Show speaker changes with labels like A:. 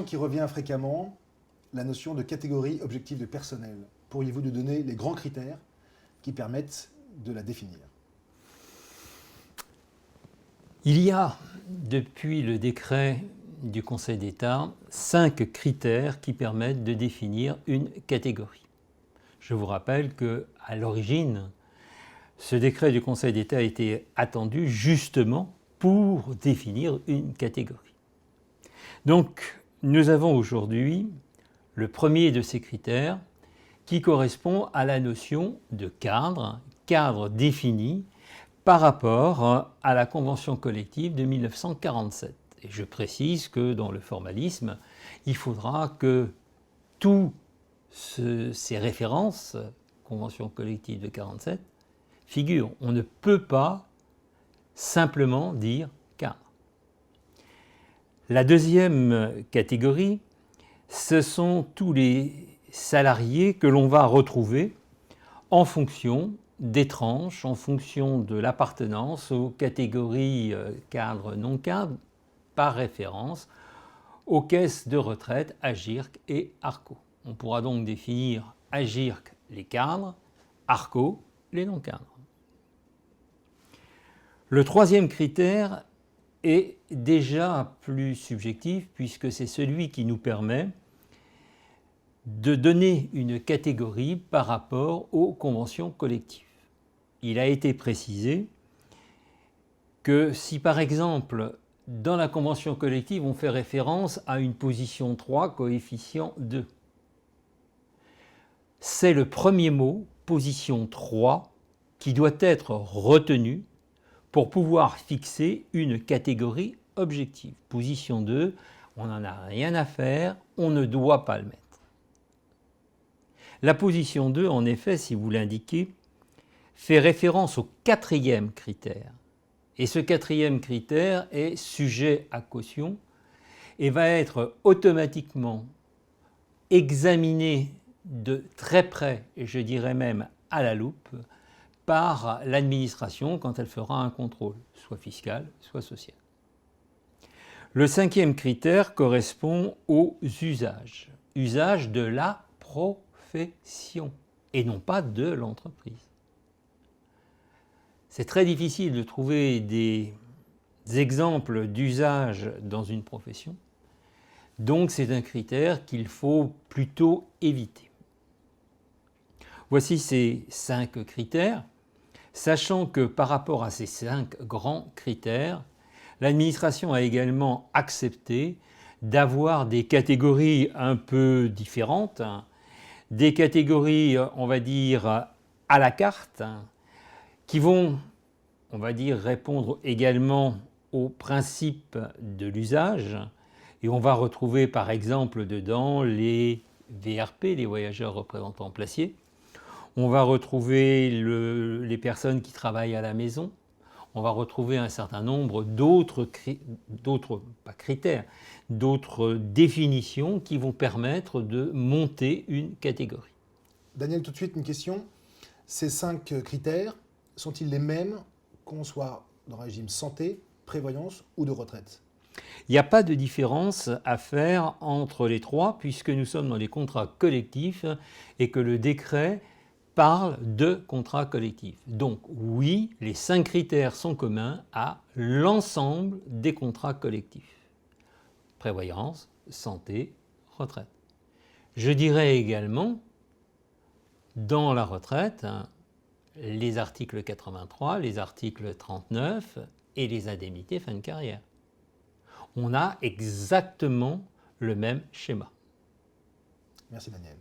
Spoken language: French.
A: qui revient fréquemment, la notion de catégorie objective de personnel. Pourriez-vous nous donner les grands critères qui permettent de la définir?
B: Il y a, depuis le décret du Conseil d'État, 5 critères qui permettent de définir une catégorie. Je vous rappelle qu'à l'origine, ce décret du Conseil d'État a été attendu justement pour définir une catégorie. Donc, nous avons aujourd'hui le premier de ces critères qui correspond à la notion de cadre, cadre défini par rapport à la Convention collective de 1947. Et je précise que dans le formalisme, il faudra que toutes ces références, Convention collective de 1947, figurent. On ne peut pas simplement dire cadre. La deuxième catégorie, ce sont tous les salariés que l'on va retrouver en fonction des tranches, en fonction de l'appartenance aux catégories cadres, non cadres, par référence aux caisses de retraite AGIRC et ARCO. On pourra donc définir AGIRC les cadres, ARCO les non cadres. Le troisième critère est déjà plus subjectif puisque c'est celui qui nous permet de donner une catégorie par rapport aux conventions collectives. Il a été précisé que si par exemple dans la convention collective on fait référence à une position 3 coefficient 2, c'est le premier mot, position 3, qui doit être retenu pour pouvoir fixer une catégorie objective. Position 2, on n'en a rien à faire, on ne doit pas le mettre. La position 2, en effet, si vous l'indiquez, fait référence au quatrième critère. Et ce quatrième critère est sujet à caution et va être automatiquement examiné de très près, et je dirais même à la loupe, par l'administration quand elle fera un contrôle, soit fiscal, soit social. Le cinquième critère correspond aux usages. Usage de la profession et non pas de l'entreprise. C'est très difficile de trouver des exemples d'usage dans une profession, donc c'est un critère qu'il faut plutôt éviter. Voici ces 5 critères, sachant que par rapport à ces 5 grands critères, l'administration a également accepté d'avoir des catégories un peu différentes, des catégories, on va dire, à la carte, qui vont, on va dire, répondre également aux principes de l'usage. Et on va retrouver par exemple dedans les VRP, les voyageurs représentants placiers. On va retrouver les personnes qui travaillent à la maison. On va retrouver un certain nombre d'autres définitions qui vont permettre de monter une catégorie.
A: Daniel, tout de suite une question. Ces 5 critères sont-ils les mêmes qu'on soit dans le régime santé, prévoyance ou de retraite?
B: Il n'y a pas de différence à faire entre les trois puisque nous sommes dans les contrats collectifs et que le décret parle de contrats collectifs. Donc oui, les 5 critères sont communs à l'ensemble des contrats collectifs. Prévoyance, santé, retraite. Je dirais également, dans la retraite, les articles 83, les articles 39 et les indemnités fin de carrière. On a exactement le même schéma.
A: Merci Daniel.